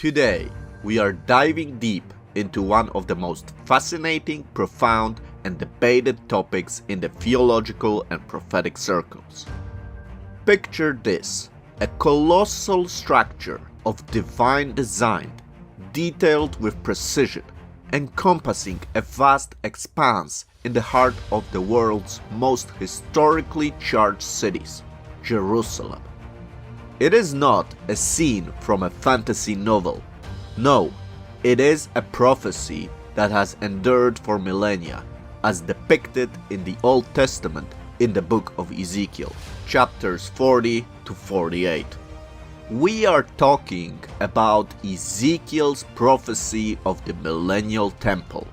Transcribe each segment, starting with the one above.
Today, we are diving deep into one of the most fascinating, profound, and debated topics in the theological and prophetic circles. Picture this: a colossal structure of divine design, detailed with precision, encompassing a vast expanse in the heart of the world's most historically charged cities, Jerusalem. It is not a scene from a fantasy novel. No, it is a prophecy that has endured for millennia, as depicted in the Old Testament in the Book of Ezekiel, chapters 40 to 48. We are talking about Ezekiel's prophecy of the Millennial Temple,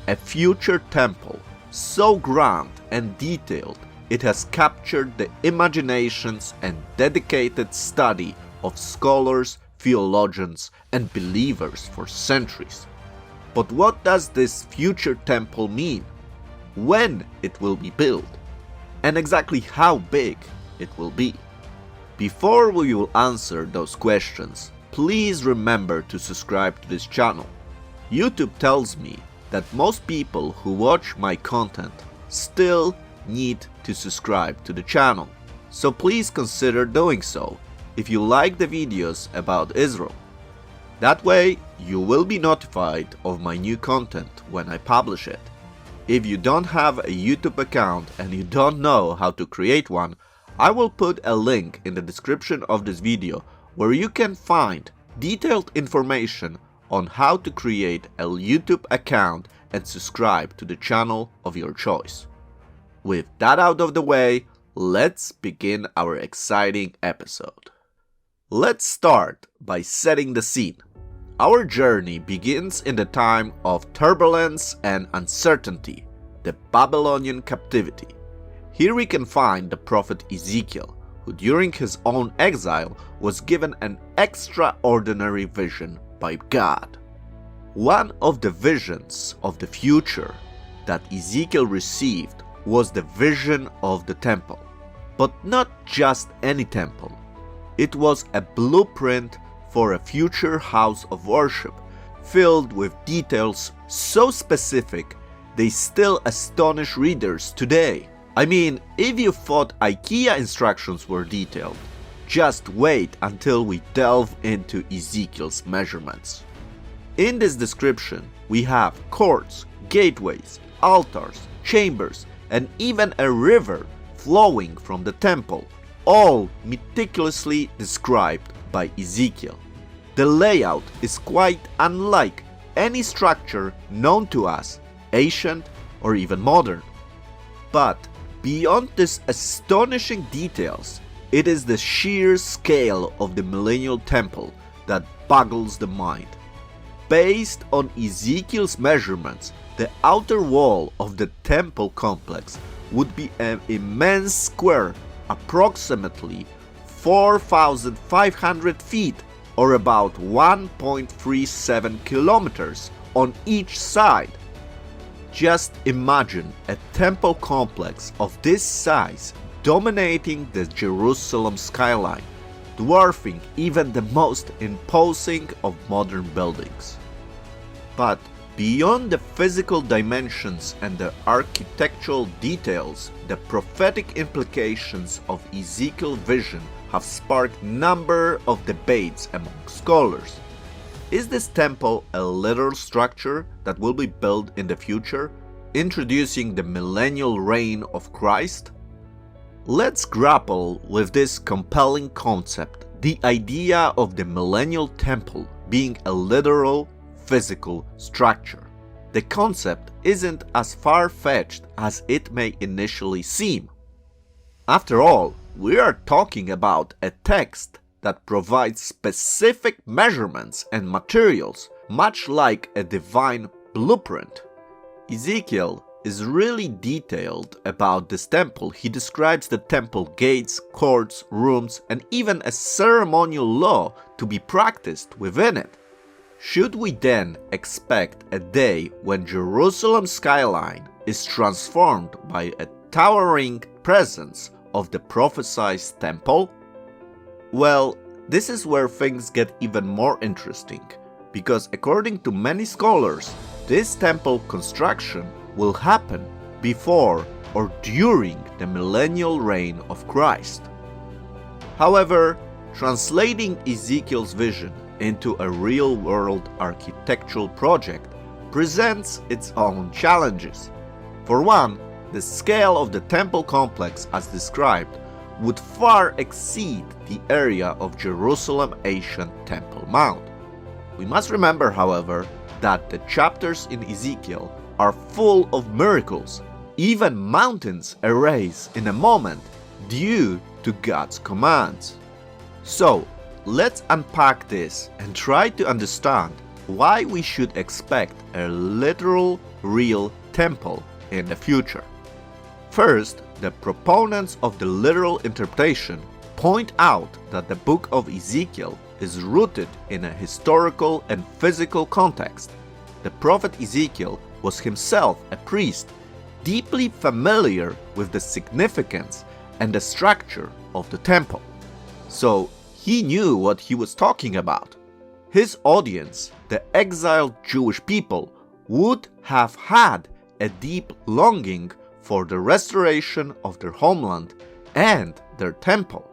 a future temple so grand and detailed it has captured the imaginations and dedicated study of scholars, theologians, and believers for centuries. But what does this future temple mean? When it will be built? And exactly how big it will be? Before we will answer those questions, please remember to subscribe to this channel. YouTube tells me that most people who watch my content still need to subscribe to the channel, so please consider doing so if you like the videos about Israel. That way you will be notified of my new content when I publish it. If you don't have a YouTube account and you don't know how to create one, I will put a link in the description of this video where you can find detailed information on how to create a YouTube account and subscribe to the channel of your choice. With that out of the way, let's begin our exciting episode. Let's start by setting the scene. Our journey begins in the time of turbulence and uncertainty, the Babylonian captivity. Here we can find the prophet Ezekiel, who during his own exile was given an extraordinary vision by God. One of the visions of the future that Ezekiel received was the vision of the temple. But not just any temple. It was a blueprint for a future house of worship, filled with details so specific they still astonish readers today. I mean, if you thought IKEA instructions were detailed, just wait until we delve into Ezekiel's measurements. In this description, we have courts, gateways, altars, chambers, and even a river flowing from the temple, all meticulously described by Ezekiel. The layout is quite unlike any structure known to us, ancient or even modern. But beyond these astonishing details, it is the sheer scale of the Millennial Temple that boggles the mind. Based on Ezekiel's measurements, the outer wall of the temple complex would be an immense square, approximately 4,500 feet or about 1.37 kilometers on each side. Just imagine a temple complex of this size dominating the Jerusalem skyline, dwarfing even the most imposing of modern buildings. But beyond the physical dimensions and the architectural details, the prophetic implications of Ezekiel's vision have sparked a number of debates among scholars. Is this temple a literal structure that will be built in the future, introducing the millennial reign of Christ? Let's grapple with this compelling concept, the idea of the Millennial Temple being a literal, physical structure. The concept isn't as far-fetched as it may initially seem. After all, we are talking about a text that provides specific measurements and materials, much like a divine blueprint. Ezekiel is really detailed about this temple. He describes the temple gates, courts, rooms, and even a ceremonial law to be practiced within it. Should we then expect a day when Jerusalem's skyline is transformed by a towering presence of the prophesied temple? Well, This is where things get even more interesting, because according to many scholars, this temple construction will happen before or during the millennial reign of Christ. However, translating Ezekiel's vision into a real-world architectural project presents its own challenges. For one, the scale of the temple complex as described would far exceed the area of Jerusalem's ancient Temple Mount. We must remember, however, that the chapters in Ezekiel are full of miracles, even mountains erase in a moment due to God's commands. So, let's unpack this and try to understand why we should expect a literal, real temple in the future. First, the proponents of the literal interpretation point out that the Book of Ezekiel is rooted in a historical and physical context. The prophet Ezekiel was himself a priest, deeply familiar with the significance and the structure of the temple. So he knew what he was talking about. His audience, the exiled Jewish people, would have had a deep longing for the restoration of their homeland and their temple.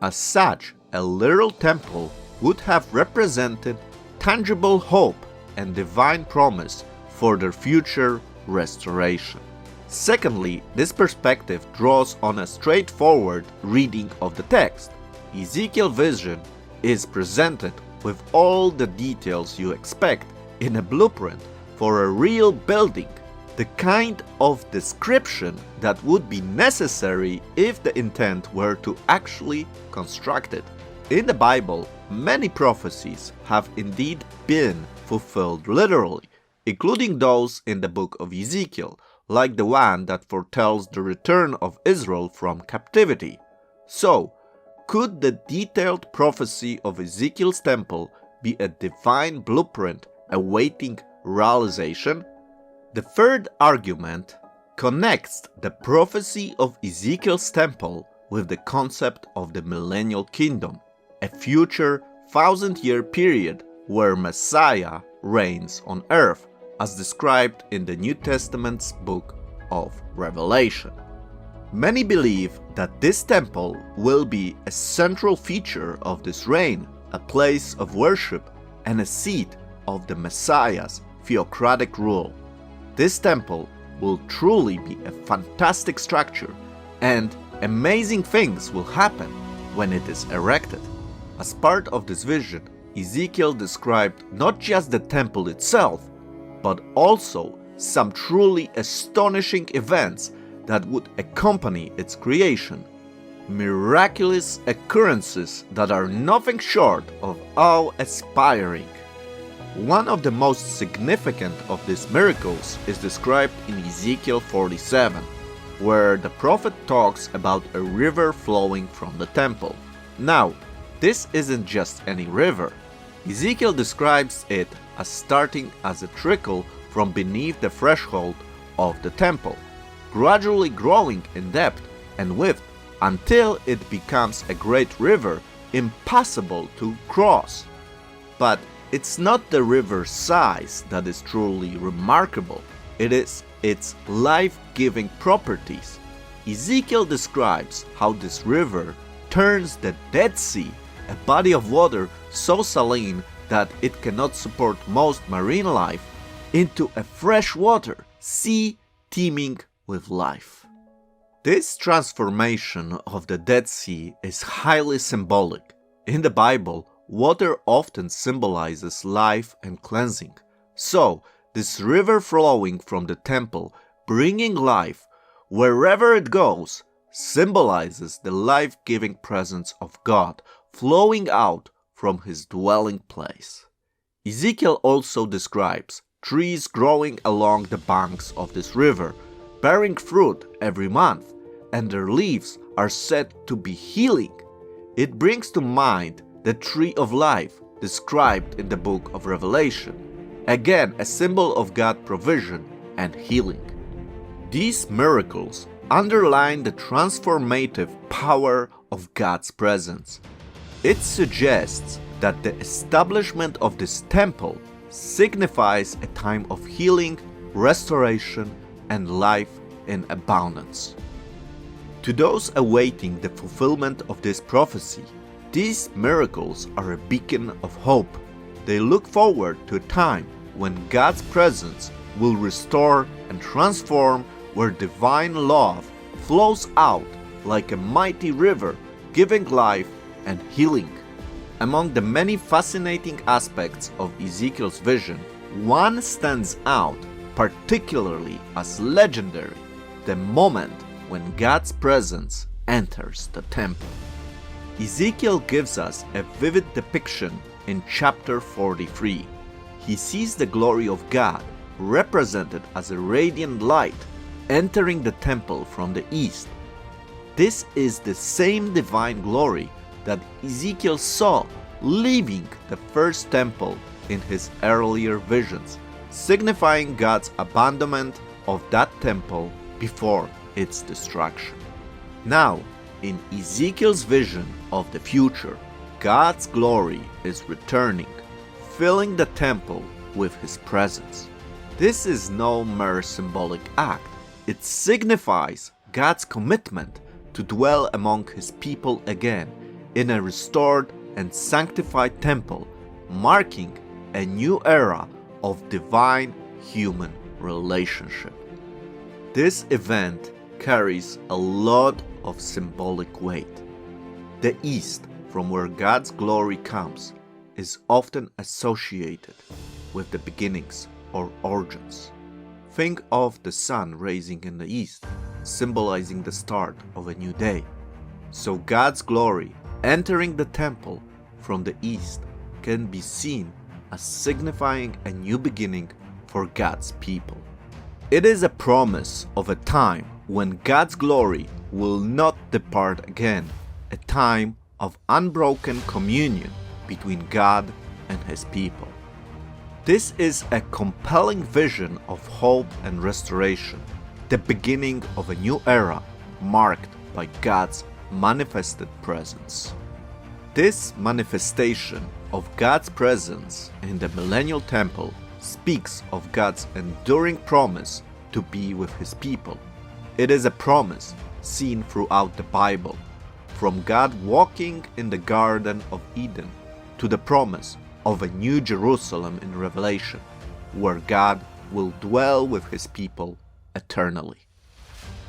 As such, a literal temple would have represented tangible hope and divine promise for their future restoration. Secondly, this perspective draws on a straightforward reading of the text. Ezekiel's vision is presented with all the details you expect in a blueprint for a real building, the kind of description that would be necessary if the intent were to actually construct it. In the Bible, many prophecies have indeed been fulfilled literally, including those in the Book of Ezekiel, like the one that foretells the return of Israel from captivity. So, could the detailed prophecy of Ezekiel's temple be a divine blueprint awaiting realization? The third argument connects the prophecy of Ezekiel's temple with the concept of the millennial kingdom, a future 1,000-year period where Messiah reigns on earth, as described in the New Testament's Book of Revelation. Many believe that this temple will be a central feature of this reign, a place of worship and a seat of the Messiah's theocratic rule. This temple will truly be a fantastic structure, and amazing things will happen when it is erected. As part of this vision, Ezekiel described not just the temple itself, but also some truly astonishing events that would accompany its creation. Miraculous occurrences that are nothing short of awe-inspiring. One of the most significant of these miracles is described in Ezekiel 47, where the prophet talks about a river flowing from the temple. Now, this isn't just any river. Ezekiel describes it as starting as a trickle from beneath the threshold of the temple, gradually growing in depth and width until it becomes a great river impossible to cross. But it's not the river's size that is truly remarkable, it is its life-giving properties. Ezekiel describes how this river turns the Dead Sea, a body of water so saline that it cannot support most marine life, into a freshwater sea teeming with life. This transformation of the Dead Sea is highly symbolic. In the Bible, water often symbolizes life and cleansing. So, this river flowing from the temple, bringing life wherever it goes, symbolizes the life-giving presence of God flowing out from his dwelling place. Ezekiel also describes trees growing along the banks of this river, bearing fruit every month, and their leaves are said to be healing. It brings to mind the tree of life described in the Book of Revelation, again a symbol of God's provision and healing. These miracles underline the transformative power of God's presence. It suggests that the establishment of this temple signifies a time of healing, restoration, and life in abundance. To those awaiting the fulfillment of this prophecy, these miracles are a beacon of hope. They look forward to a time when God's presence will restore and transform, where divine love flows out like a mighty river, giving life and healing. Among the many fascinating aspects of Ezekiel's vision, one stands out particularly as legendary: the moment when God's presence enters the temple. Ezekiel gives us a vivid depiction in chapter 43. He sees the glory of God represented as a radiant light entering the temple from the east. This is the same divine glory that Ezekiel saw leaving the first temple in his earlier visions, signifying God's abandonment of that temple before its destruction. Now, in Ezekiel's vision of the future, God's glory is returning, filling the temple with his presence. This is no mere symbolic act. It signifies God's commitment to dwell among his people again in a restored and sanctified temple, marking a new era of divine-human relationship. This event carries a lot of symbolic weight. The east, from where God's glory comes, is often associated with the beginnings or origins. Think of the sun rising in the east, symbolizing the start of a new day. So God's glory entering the temple from the east can be seen as signifying a new beginning for God's people. It is a promise of a time when God's glory will not depart again, a time of unbroken communion between God and his people. This is a compelling vision of hope and restoration, the beginning of a new era marked by God's manifested presence. This manifestation of God's presence in the Millennial Temple speaks of God's enduring promise to be with his people. It is a promise seen throughout the Bible, from God walking in the Garden of Eden to the promise of a new Jerusalem in Revelation, where God will dwell with his people eternally.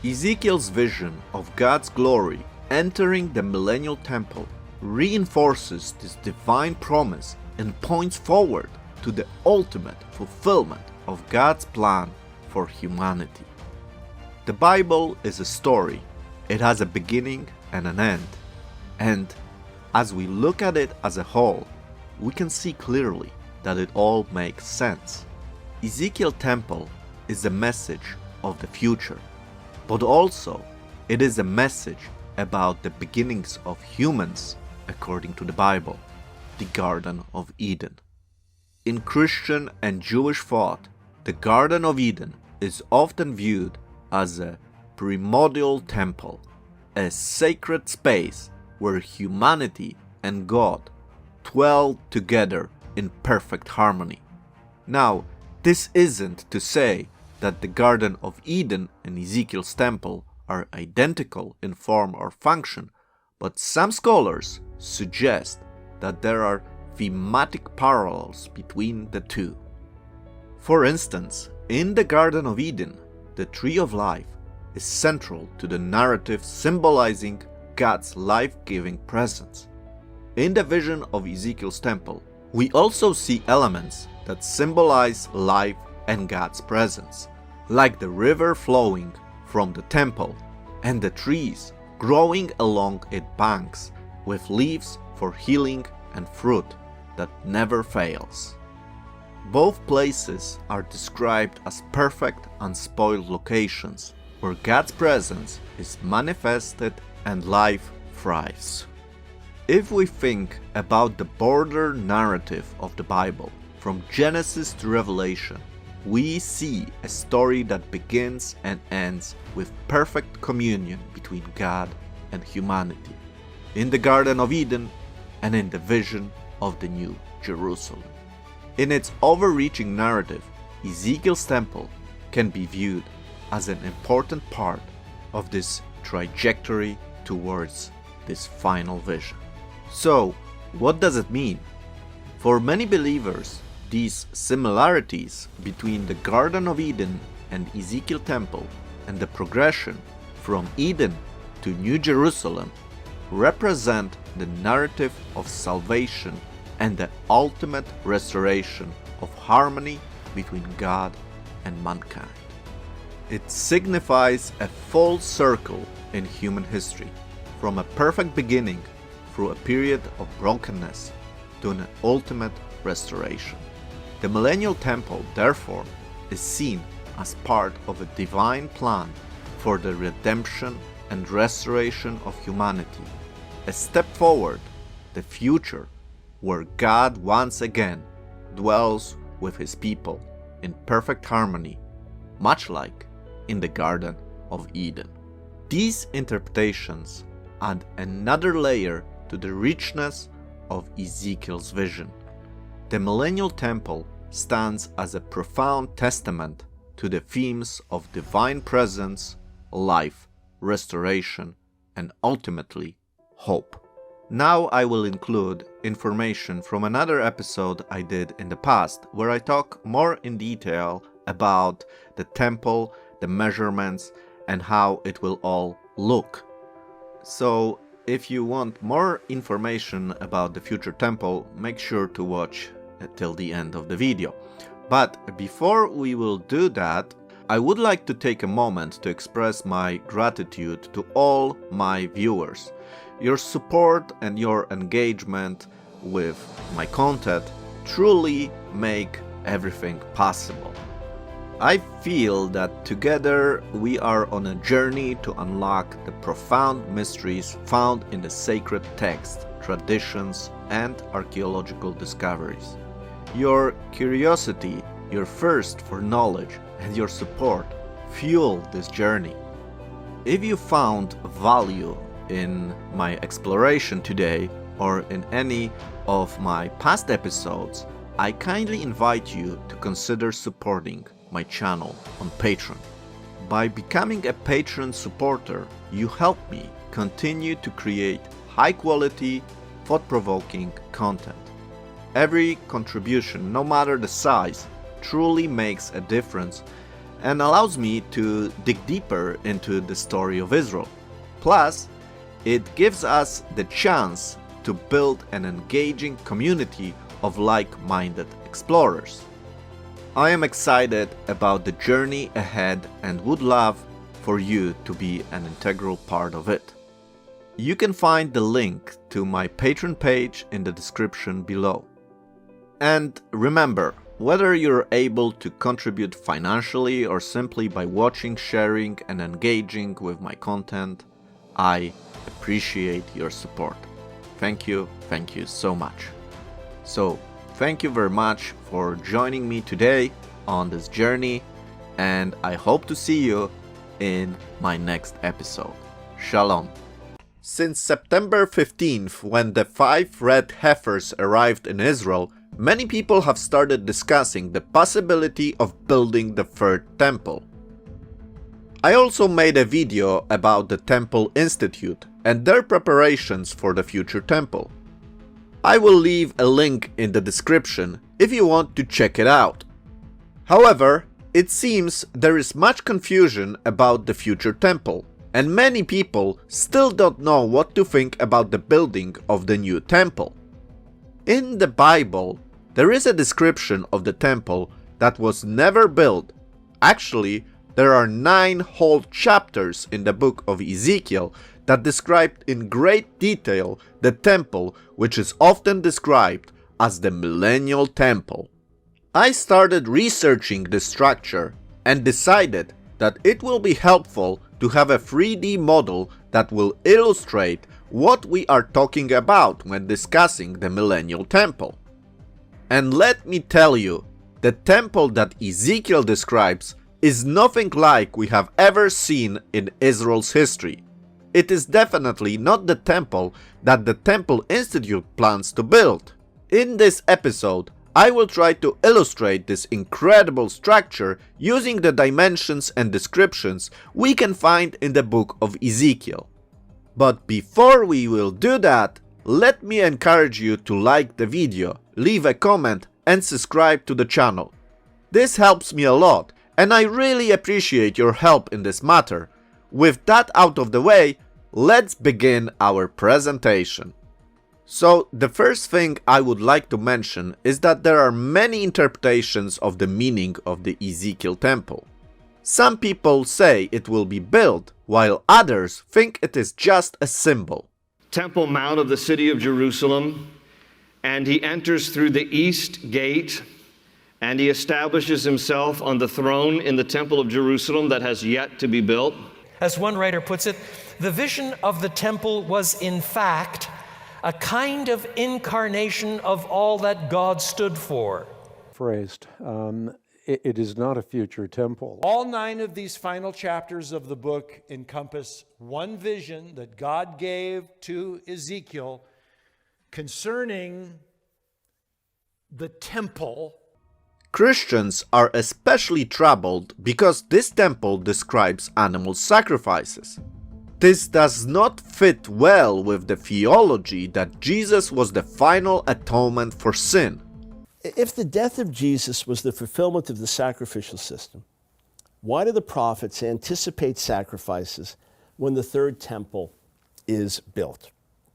Ezekiel's vision of God's glory entering the Millennial Temple reinforces this divine promise and points forward to the ultimate fulfillment of God's plan for humanity. The Bible is a story. It has a beginning and an end. And as we look at it as a whole, we can see clearly that it all makes sense. Ezekiel Temple is a message of the future, but also it is a message about the beginnings of humans according to the Bible, the Garden of Eden. In Christian and Jewish thought, the Garden of Eden is often viewed as a primordial temple, a sacred space where humanity and God dwell together in perfect harmony. Now, this isn't to say that the Garden of Eden and Ezekiel's temple are identical in form or function, but some scholars suggest that there are thematic parallels between the two. For instance, in the Garden of Eden, the Tree of Life is central to the narrative, symbolizing God's life-giving presence. In the vision of Ezekiel's temple, we also see elements that symbolize life and God's presence, like the river flowing from the temple and the trees growing along its banks with leaves for healing and fruit that never fails. Both places are described as perfect, unspoiled locations where God's presence is manifested and life thrives. If we think about the broader narrative of the Bible, from Genesis to Revelation, we see a story that begins and ends with perfect communion between God and humanity. In the Garden of Eden, and in the vision of the New Jerusalem. In its overreaching narrative, Ezekiel's temple can be viewed as an important part of this trajectory towards this final vision. So, what does it mean? For many believers, these similarities between the Garden of Eden and Ezekiel temple and the progression from Eden to New Jerusalem represent the narrative of salvation and the ultimate restoration of harmony between God and mankind. It signifies a full circle in human history, from a perfect beginning through a period of brokenness to an ultimate restoration. The Millennial Temple, therefore, is seen as part of a divine plan for the redemption and restoration of humanity, a step forward, the future, where God once again dwells with His people in perfect harmony, much like in the Garden of Eden. These interpretations add another layer to the richness of Ezekiel's vision. The Millennial Temple stands as a profound testament to the themes of divine presence, life, restoration, and ultimately, hope. Now I will include information from another episode I did in the past, where I talk more in detail about the temple, the measurements, and how it will all look. So, if you want more information about the future temple, make sure to watch till the end of the video. But before we will do that, I would like to take a moment to express my gratitude to all my viewers. Your support and your engagement with my content truly make everything possible. I feel that together we are on a journey to unlock the profound mysteries found in the sacred text, traditions, and archaeological discoveries. Your curiosity, your thirst for knowledge, and your support fuel this journey. If you found value in my exploration today or in any of my past episodes, I kindly invite you to consider supporting my channel on Patreon. By becoming a Patreon supporter, you help me continue to create high-quality, thought-provoking content. Every contribution, no matter the size, truly makes a difference and allows me to dig deeper into the story of Israel. Plus, it gives us the chance to build an engaging community of like-minded explorers. I am excited about the journey ahead and would love for you to be an integral part of it. You can find the link to my Patreon page in the description below. And remember, whether you're able to contribute financially or simply by watching, sharing, and engaging with my content, I appreciate your support. Thank you so much. So, thank you very much for joining me today on this journey, and I hope to see you in my next episode. Shalom. Since September 15th, when the 5 red heifers arrived in Israel, many people have started discussing the possibility of building the third temple. I also made a video about the Temple Institute and their preparations for the future temple. I will leave a link in the description if you want to check it out. However, it seems there is much confusion about the future temple, and many people still don't know what to think about the building of the new temple. In the Bible, there is a description of the temple that was never built. Actually, there are 9 whole chapters in the Book of Ezekiel that described in great detail the temple, which is often described as the Millennial Temple. I started researching this structure and decided that it will be helpful to have a 3D model that will illustrate what we are talking about when discussing the Millennial Temple. And let me tell you, the temple that Ezekiel describes is nothing like we have ever seen in Israel's history. it is definitely not the temple that the Temple Institute plans to build. In this episode, I will try to illustrate this incredible structure using the dimensions and descriptions we can find in the Book of Ezekiel. But before we will do that, let me encourage you to like the video, leave a comment and subscribe to the channel. This helps me a lot and I really appreciate your help in this matter. With that out of the way, let's begin our presentation. So, the first thing I would like to mention is that there are many interpretations of the meaning of the Ezekiel temple. Some people say it will be built, while others think it is just a symbol. Temple Mount of the city of Jerusalem, and he enters through the east gate, and he establishes himself on the throne in the temple of Jerusalem that has yet to be built. As one writer puts it, the vision of the temple was in fact a kind of incarnation of all that God stood for. Phrased. It is not a future temple. All 9 of these final chapters of the book encompass one vision that God gave to Ezekiel concerning the temple. Christians are especially troubled because this temple describes animal sacrifices. This does not fit well with the theology that Jesus was the final atonement for sin. If the death of Jesus was the fulfillment of the sacrificial system, why do the prophets anticipate sacrifices when the third temple is built?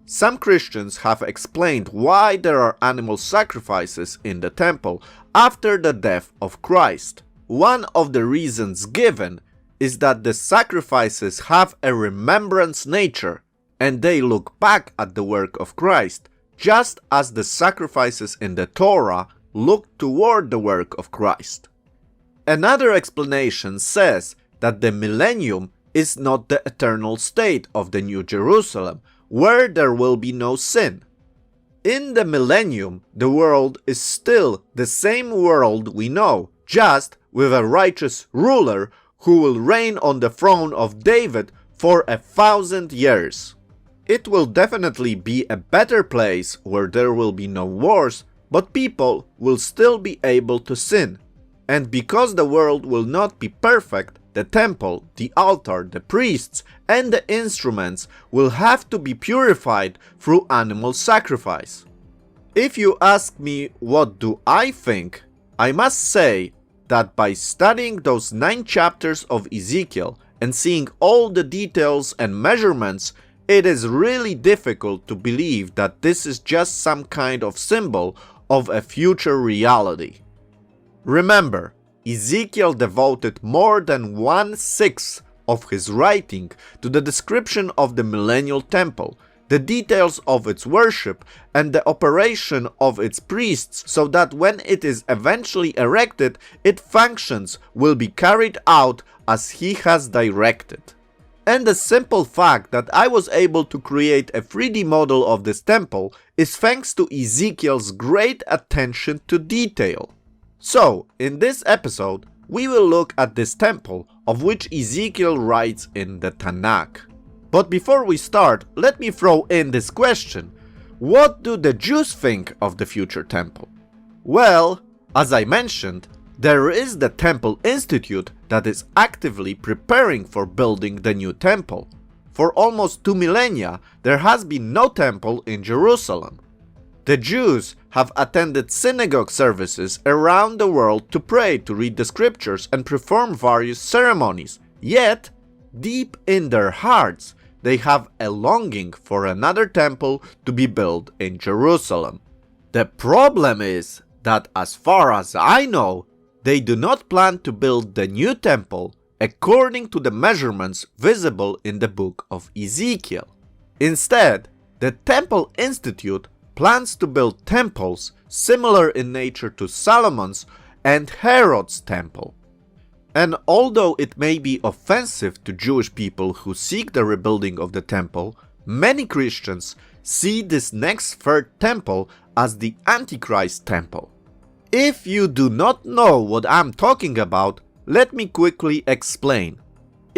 Some Christians have explained why there are animal sacrifices in the temple after the death of Christ. One of the reasons given is that the sacrifices have a remembrance nature and they look back at the work of Christ, just as the sacrifices in the Torah look toward the work of Christ. Another explanation says that the millennium is not the eternal state of the New Jerusalem, where there will be no sin. In the millennium, the world is still the same world we know, just with a righteous ruler who will reign on the throne of David for 1,000 years. It will definitely be a better place where there will be no wars, but people will still be able to sin. And because the world will not be perfect, the temple, the altar, the priests, and the instruments will have to be purified through animal sacrifice. If you ask me what do I think, I must say that by studying those 9 chapters of Ezekiel and seeing all the details and measurements, it is really difficult to believe that this is just some kind of symbol of a future reality. Remember, Ezekiel devoted more than 1/6 of his writing to the description of the Millennial Temple, the details of its worship, and the operation of its priests, so that when it is eventually erected, its functions will be carried out as he has directed. And the simple fact that I was able to create a 3D model of this temple is thanks to Ezekiel's great attention to detail. So, in this episode, we will look at this temple of which Ezekiel writes in the Tanakh. But before we start, let me throw in this question. What do the Jews think of the future temple? Well, as I mentioned, there is the Temple Institute that is actively preparing for building the new temple. For almost 2 millennia, there has been no temple in Jerusalem. The Jews have attended synagogue services around the world to pray, to read the scriptures, and perform various ceremonies. Yet, deep in their hearts, they have a longing for another temple to be built in Jerusalem. The problem is that, as far as I know, they do not plan to build the new temple according to the measurements visible in the Book of Ezekiel. Instead, the Temple Institute plans to build temples similar in nature to Solomon's and Herod's temple. And although it may be offensive to Jewish people who seek the rebuilding of the temple, many Christians see this next third temple as the Antichrist temple. If you do not know what I'm talking about, let me quickly explain.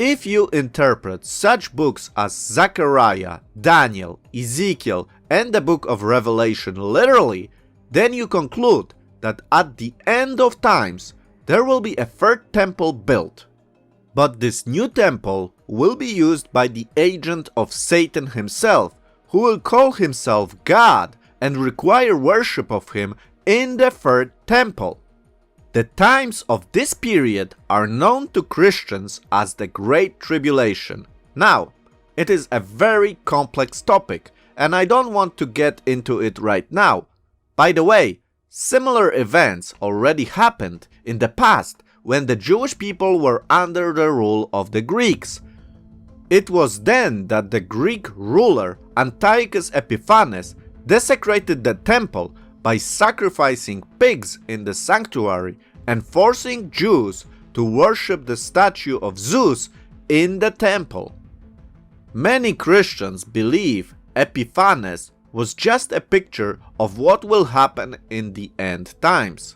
If you interpret such books as Zechariah, Daniel, Ezekiel, and the Book of Revelation literally, then you conclude that at the end of times there will be a third temple built. But this new temple will be used by the agent of Satan himself, who will call himself God and require worship of him in the third temple. The times of this period are known to Christians as the Great Tribulation. Now, it is a very complex topic, and I don't want to get into it right now. By the way, similar events already happened in the past when the Jewish people were under the rule of the Greeks. It was then that the Greek ruler Antiochus Epiphanes desecrated the temple by sacrificing pigs in the sanctuary and forcing Jews to worship the statue of Zeus in the temple. Many Christians believe Epiphanes was just a picture of what will happen in the end times.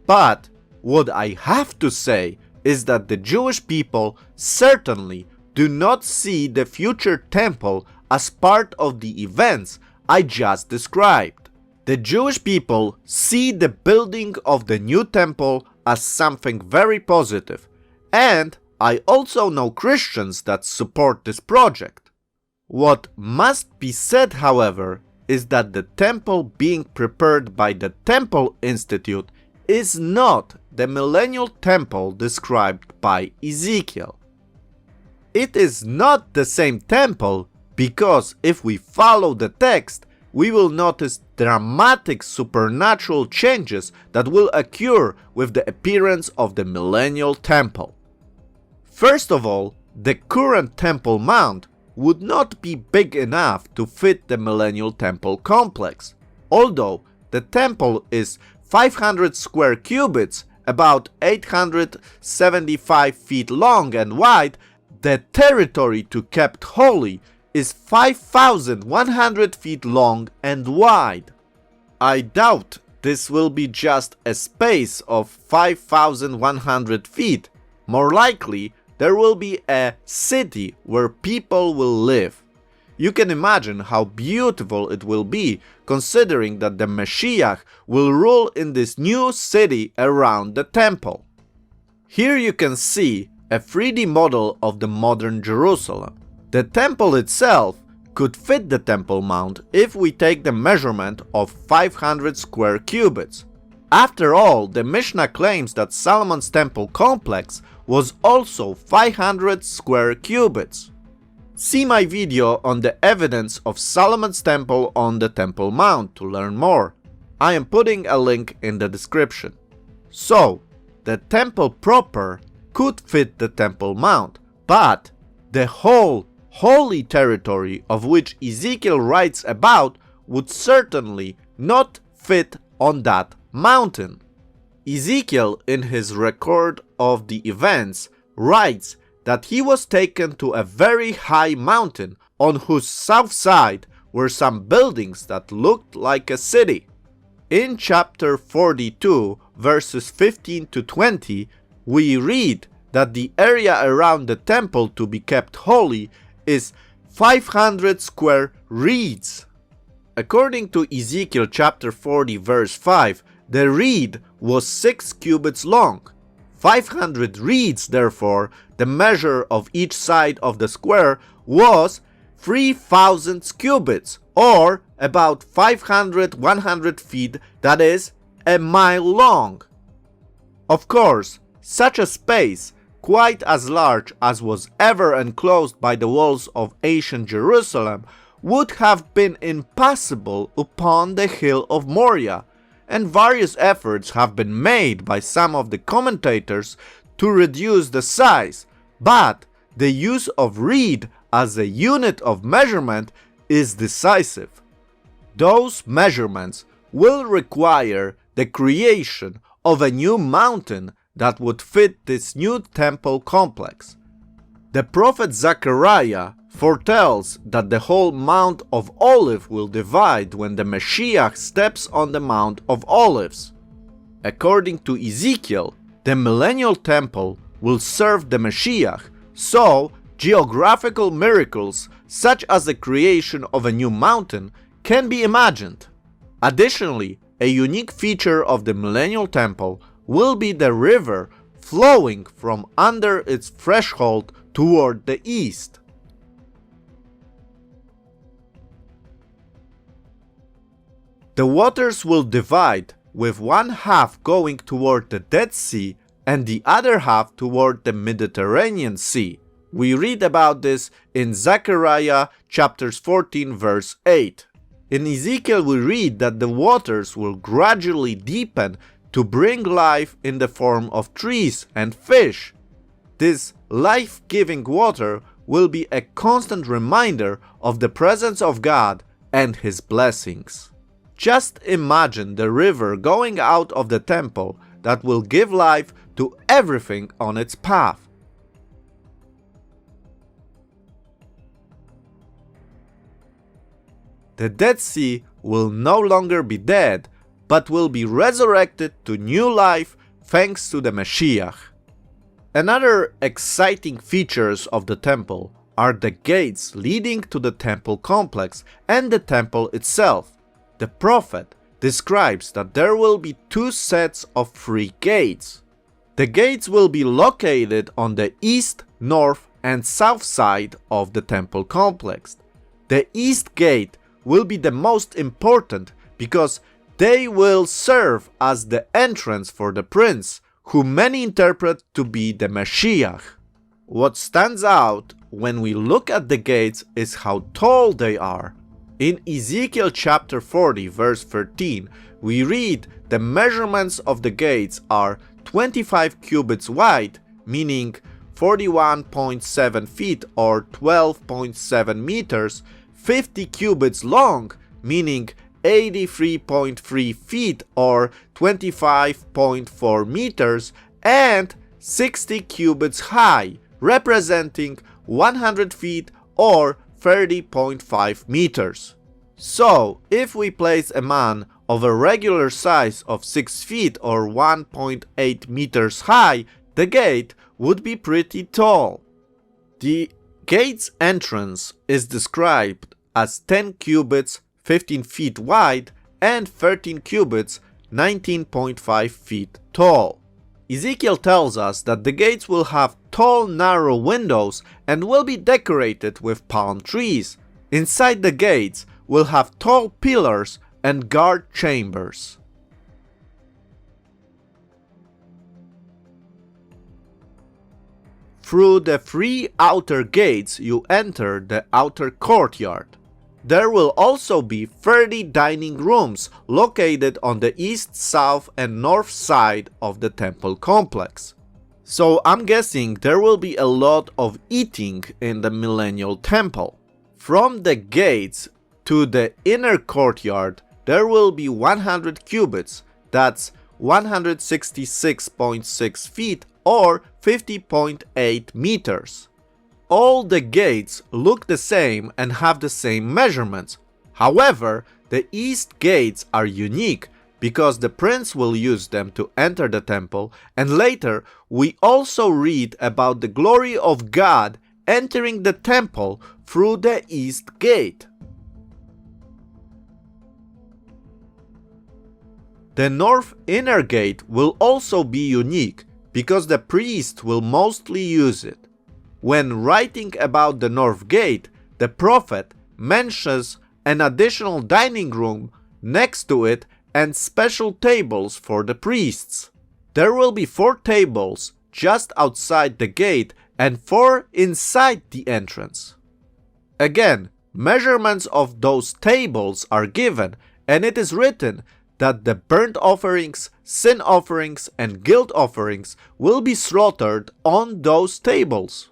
But what I have to say is that the Jewish people certainly do not see the future temple as part of the events I just described. The Jewish people see the building of the new temple as something very positive, and I also know Christians that support this project. What must be said, however, is that the temple being prepared by the Temple Institute is not the Millennial Temple described by Ezekiel. It is not the same temple because if we follow the text, we will notice dramatic supernatural changes that will occur with the appearance of the Millennial Temple. First of all, the current Temple Mount would not be big enough to fit the Millennial Temple complex. Although the temple is 500 square cubits, about 875 feet long and wide, the territory to kept holy is 5,100 feet long and wide. I doubt this will be just a space of 5,100 feet. More likely, there will be a city where people will live. You can imagine how beautiful it will be, considering that the Mashiach will rule in this new city around the temple. Here you can see a 3D model of the modern Jerusalem. The temple itself could fit the Temple Mount if we take the measurement of 500 square cubits. After all, the Mishnah claims that Solomon's temple complex was also 500 square cubits. See my video on the evidence of Solomon's temple on the Temple Mount to learn more. I am putting a link in the description. So, the temple proper could fit the Temple Mount, but the whole holy territory of which Ezekiel writes about would certainly not fit on that mountain. Ezekiel, in his record of the events, writes that he was taken to a very high mountain on whose south side were some buildings that looked like a city. In chapter 42, verses 15 to 20, we read that the area around the temple to be kept holy is 500 square reeds. According to Ezekiel chapter 40 verse 5, the reed was 6 cubits long. 500 reeds, therefore, the measure of each side of the square was 3,000 cubits, or about 100 feet, that is, a mile long. Of course, such a space, quite as large as was ever enclosed by the walls of ancient Jerusalem, would have been impossible upon the hill of Moriah, and various efforts have been made by some of the commentators to reduce the size, but the use of reed as a unit of measurement is decisive. Those measurements will require the creation of a new mountain that would fit this new temple complex. The prophet Zechariah foretells that the whole Mount of Olives will divide when the Mashiach steps on the Mount of Olives. According to Ezekiel, the Millennial Temple will serve the Mashiach, So, geographical miracles, such as the creation of a new mountain, can be imagined. Additionally, a unique feature of the Millennial Temple will be the river flowing from under its threshold toward the east. The waters will divide, with one half going toward the Dead Sea and the other half toward the Mediterranean Sea. We read about this in Zechariah chapters 14 verse 8. In Ezekiel we read that the waters will gradually deepen to bring life in the form of trees and fish. This life-giving water will be a constant reminder of the presence of God and His blessings. Just imagine the river going out of the temple that will give life to everything on its path. The Dead Sea will no longer be dead, but will be resurrected to new life thanks to the Mashiach. Another exciting features of the temple are the gates leading to the temple complex and the temple itself. The prophet describes that there will be two sets of 3 gates. The gates will be located on the east, north, and south side of the temple complex. The east gate will be the most important because they will serve as the entrance for the prince, who many interpret to be the Mashiach. What stands out when we look at the gates is how tall they are. In Ezekiel chapter 40 verse 13, we read the measurements of the gates are 25 cubits wide, meaning 41.7 feet or 12.7 meters, 50 cubits long, meaning 83.3 feet or 25.4 meters, and 60 cubits high, representing 100 feet or 30.5 meters. So, if we place a man of a regular size of 6 feet or 1.8 meters high, the gate would be pretty tall. The gate's entrance is described as 10 cubits 15 feet wide and 13 cubits 19.5 feet tall. Ezekiel tells us that the gates will have tall narrow windows and will be decorated with palm trees. Inside the gates will have tall pillars and guard chambers. Through the 3 outer gates you enter the outer courtyard. There will also be 30 dining rooms located on the east, south, and north side of the temple complex. So I'm guessing there will be a lot of eating in the Millennial Temple. From the gates to the inner courtyard, there will be 100 cubits, that's 166.6 feet or 50.8 meters. All the gates look the same and have the same measurements. However, the east gates are unique because the prince will use them to enter the temple, and later we also read about the glory of God entering the temple through the east gate. The north inner gate will also be unique because the priest will mostly use it. When writing about the north gate, the prophet mentions an additional dining room next to it and special tables for the priests. There will be 4 tables just outside the gate and 4 inside the entrance. Again, measurements of those tables are given, and it is written that the burnt offerings, sin offerings, and guilt offerings will be slaughtered on those tables.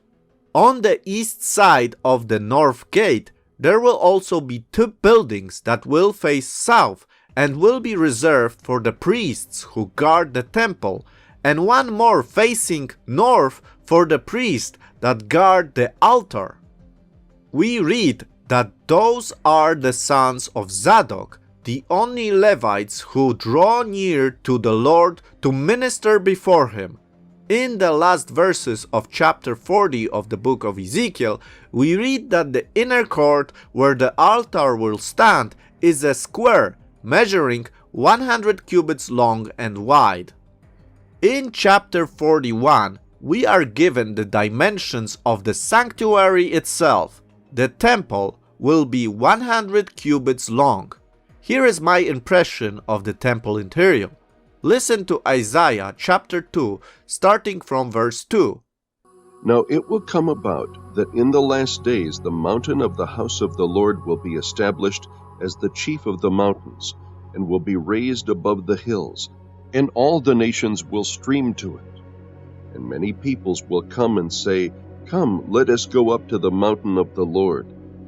On the east side of the north gate, there will also be 2 buildings that will face south and will be reserved for the priests who guard the temple, and 1 more facing north for the priests that guard the altar. We read that those are the sons of Zadok, the only Levites who draw near to the Lord to minister before him. In the last verses of chapter 40 of the book of Ezekiel, we read that the inner court where the altar will stand is a square measuring 100 cubits long and wide. In chapter 41, we are given the dimensions of the sanctuary itself. The temple will be 100 cubits long. Here is my impression of the temple interior. Listen to Isaiah chapter 2, starting from verse 2. Now it will come about that in the last days the mountain of the house of the Lord will be established as the chief of the mountains, and will be raised above the hills, and all the nations will stream to it. And many peoples will come and say, Come, let us go up to the mountain of the Lord,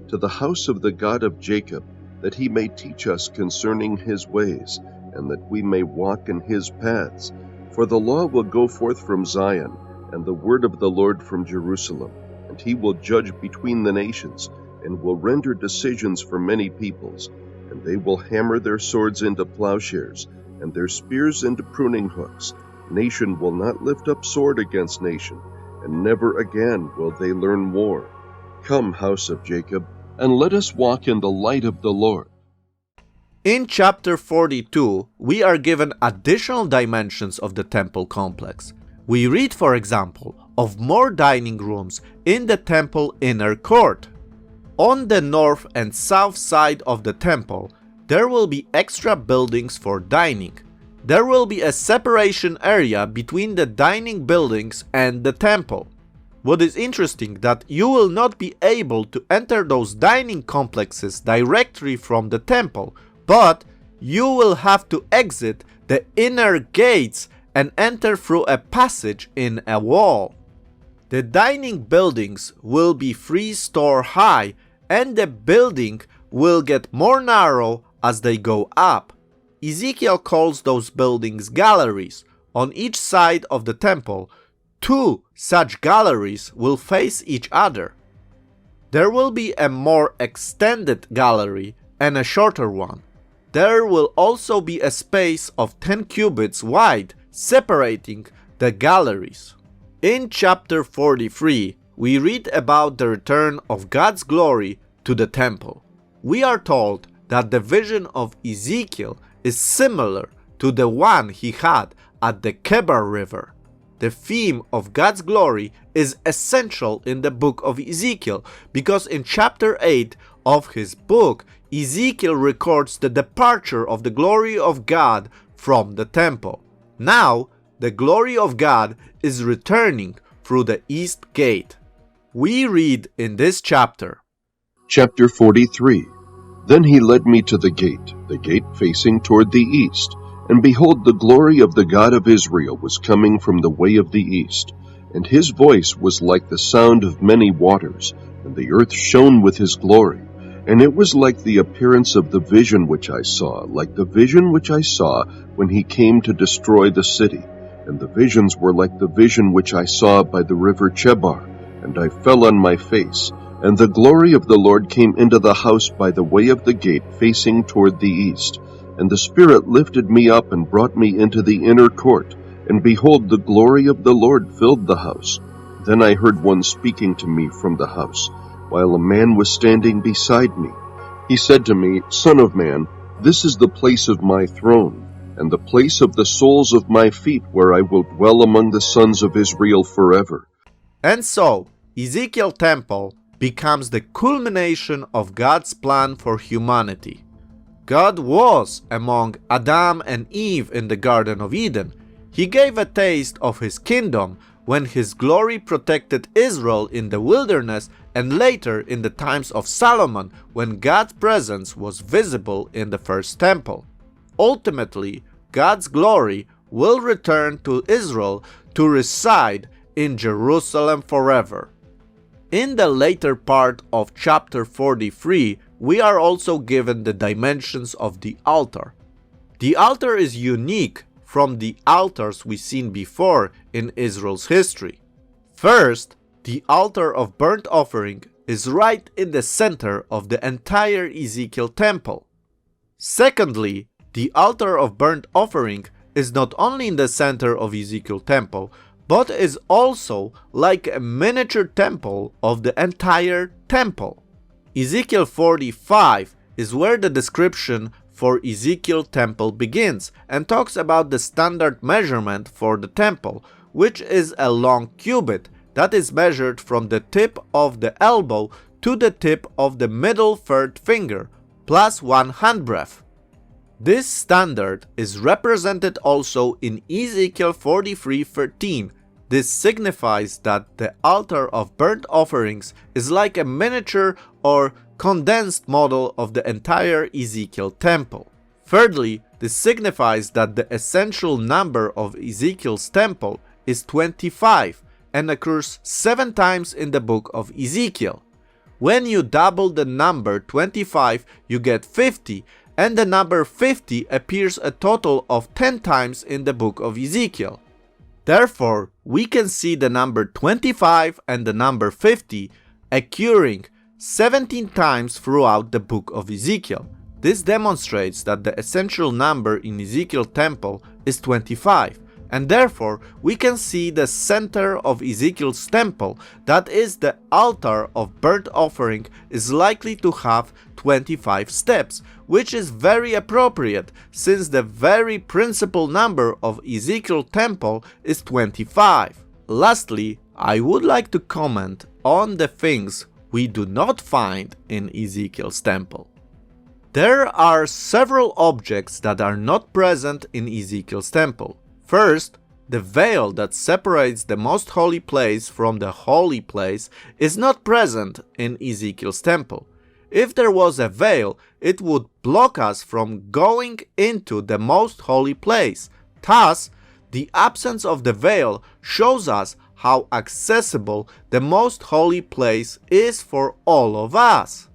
to the house of the God of Jacob, that he may teach us concerning his ways, and that we may walk in his paths. For the law will go forth from Zion, and the word of the Lord from Jerusalem, and he will judge between the nations, and will render decisions for many peoples. And they will hammer their swords into plowshares, and their spears into pruning hooks. Nation will not lift up sword against nation, and never again will they learn war. Come, house of Jacob, and let us walk in the light of the Lord. In chapter 42, we are given additional dimensions of the temple complex. We read, for example, of more dining rooms in the temple inner court. On the north and south side of the temple, there will be extra buildings for dining. There will be a separation area between the dining buildings and the temple. What is interesting that you will not be able to enter those dining complexes directly from the temple, but you will have to exit the inner gates and enter through a passage in a wall. The dining buildings will be 3-story high, and the building will get more narrow as they go up. Ezekiel calls those buildings galleries. On each side of the temple, 2 such galleries will face each other. There will be a more extended gallery and a shorter one. There will also be a space of 10 cubits wide separating the galleries. In chapter 43, we read about the return of God's glory to the temple. We are told that the vision of Ezekiel is similar to the one he had at the Kebar River. The theme of God's glory is essential in the book of Ezekiel because in chapter 8 of his book, Ezekiel records the departure of the glory of God from the temple. Now, the glory of God is returning through the east gate. We read in this chapter. Chapter 43. Then he led me to the gate facing toward the east. And behold, the glory of the God of Israel was coming from the way of the east. And his voice was like the sound of many waters, and the earth shone with his glory. And it was like the appearance of the vision which I saw, like the vision which I saw when he came to destroy the city. And the visions were like the vision which I saw by the river Chebar. And I fell on my face. And the glory of the Lord came into the house by the way of the gate facing toward the east. And the Spirit lifted me up and brought me into the inner court. And behold, the glory of the Lord filled the house. Then I heard one speaking to me from the house, while a man was standing beside me. He said to me, Son of man, this is the place of my throne, and the place of the soles of my feet, where I will dwell among the sons of Israel forever. And so, Ezekiel Temple becomes the culmination of God's plan for humanity. God was among Adam and Eve in the Garden of Eden. He gave a taste of his kingdom when his glory protected Israel in the wilderness, and later in the times of Solomon when God's presence was visible in the first temple. Ultimately, God's glory will return to Israel to reside in Jerusalem forever. In the later part of chapter 43, we are also given the dimensions of the altar. The altar is unique from the altars we've seen before in Israel's history. First, the altar of burnt offering is right in the center of the entire Ezekiel temple. Secondly, the altar of burnt offering is not only in the center of Ezekiel temple, but is also like a miniature temple of the entire temple. Ezekiel 45 is where the description for Ezekiel temple begins and talks about the standard measurement for the temple, which is a long cubit that is measured from the tip of the elbow to the tip of the middle third finger, plus 1 handbreadth. This standard is represented also in Ezekiel 43:13. This signifies that the altar of burnt offerings is like a miniature or condensed model of the entire Ezekiel temple. Thirdly, this signifies that the essential number of Ezekiel's temple is 25 and occurs 7 times in the book of Ezekiel. When you double the number 25, you get 50, and the number 50 appears a total of 10 times in the book of Ezekiel. Therefore, we can see the number 25 and the number 50 occurring 17 times throughout the book of Ezekiel. This demonstrates that the essential number in Ezekiel temple is 25, and therefore we can see the center of Ezekiel's temple, that is the altar of burnt offering, is likely to have 25 steps, which is very appropriate since the very principal number of Ezekiel temple is 25. Lastly, I would like to comment on the things we do not find in Ezekiel's temple. There are several objects that are not present in Ezekiel's temple. First, the veil that separates the most holy place from the holy place is not present in Ezekiel's temple. If there was a veil, it would block us from going into the most holy place. Thus, the absence of the veil shows us how accessible the most holy place is for all of us.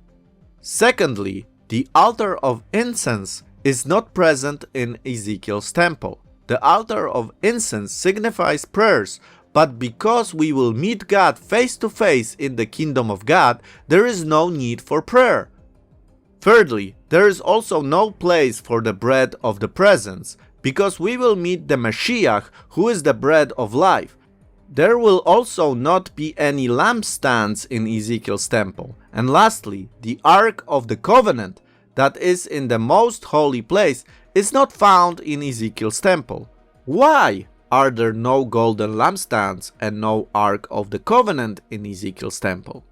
Secondly, the altar of incense is not present in Ezekiel's temple. The altar of incense signifies prayers, but because we will meet God face to face in the kingdom of God, there is no need for prayer. Thirdly, there is also no place for the bread of the presence, because we will meet the Mashiach, who is the bread of life. There will also not be any lampstands in Ezekiel's temple. And lastly, the Ark of the Covenant, that is in the most holy place, is not found in Ezekiel's temple. Why are there no golden lampstands and no Ark of the Covenant in Ezekiel's temple?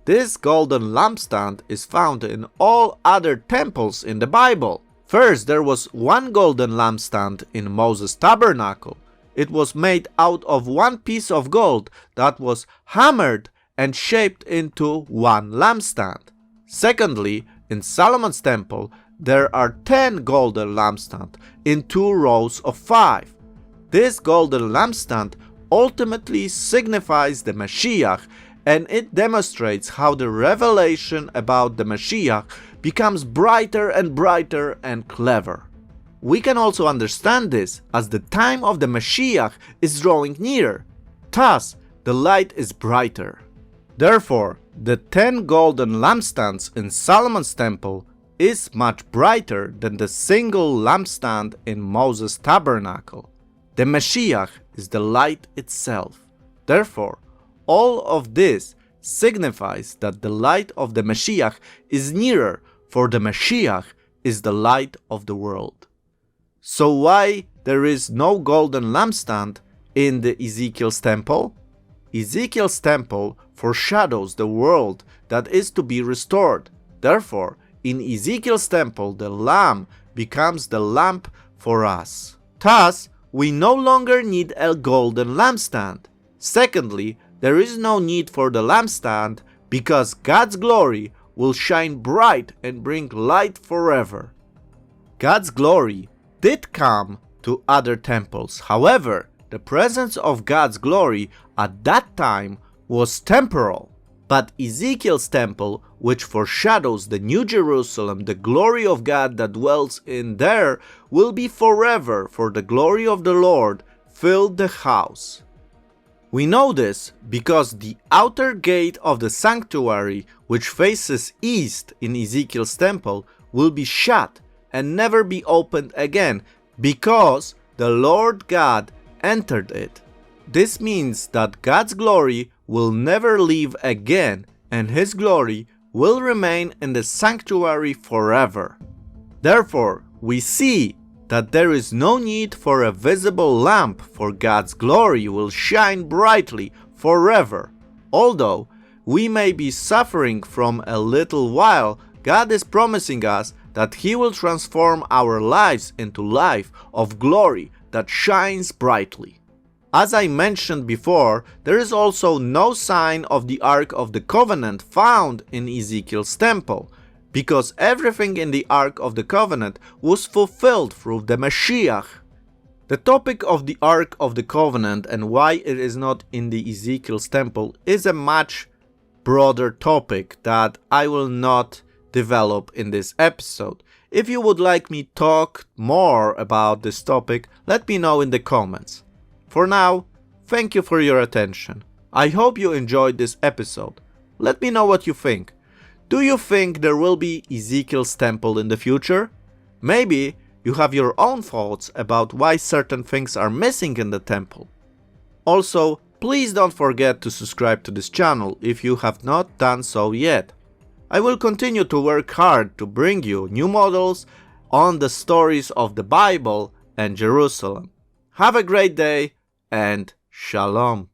This golden lampstand is found in all other temples in the Bible. First, there was one golden lampstand in Moses' tabernacle. It was made out of one piece of gold that was hammered and shaped into one lampstand. Secondly, in Solomon's temple, there are 10 golden lampstands in 2 rows of 5. This golden lampstand ultimately signifies the Mashiach, and it demonstrates how the revelation about the Mashiach becomes brighter and brighter and clever. We can also understand this as the time of the Mashiach is drawing near. Thus, the light is brighter. Therefore, the 10 golden lampstands in Solomon's temple is much brighter than the single lampstand in Moses' tabernacle. The Mashiach is the light itself. Therefore, all of this signifies that the light of the Mashiach is nearer, for the Mashiach is the light of the world. So why there is no golden lampstand in the Ezekiel's temple? Ezekiel's temple foreshadows the world that is to be restored. Therefore, in Ezekiel's temple, the Lamb becomes the lamp for us. Thus, we no longer need a golden lampstand. Secondly, there is no need for the lampstand because God's glory will shine bright and bring light forever. God's glory did come to other temples. However, the presence of God's glory at that time was temporal. But Ezekiel's temple, which foreshadows the New Jerusalem, the glory of God that dwells in there, will be forever, for the glory of the Lord filled the house. We know this because the outer gate of the sanctuary, which faces east in Ezekiel's temple, will be shut and never be opened again, because the Lord God entered it. This means that God's glory will never leave again, and His glory will remain in the sanctuary forever. Therefore, we see that there is no need for a visible lamp, for God's glory will shine brightly forever. Although we may be suffering from a little while, God is promising us that He will transform our lives into life of glory that shines brightly. As I mentioned before, there is also no sign of the Ark of the Covenant found in Ezekiel's temple, because everything in the Ark of the Covenant was fulfilled through the Mashiach. The topic of the Ark of the Covenant and why it is not in the Ezekiel's temple is a much broader topic that I will not develop in this episode. If you would like me to talk more about this topic, let me know in the comments. For now, thank you for your attention. I hope you enjoyed this episode. Let me know what you think. Do you think there will be Ezekiel's temple in the future? Maybe you have your own thoughts about why certain things are missing in the temple. Also, please don't forget to subscribe to this channel if you have not done so yet. I will continue to work hard to bring you new models on the stories of the Bible and Jerusalem. Have a great day and Shalom.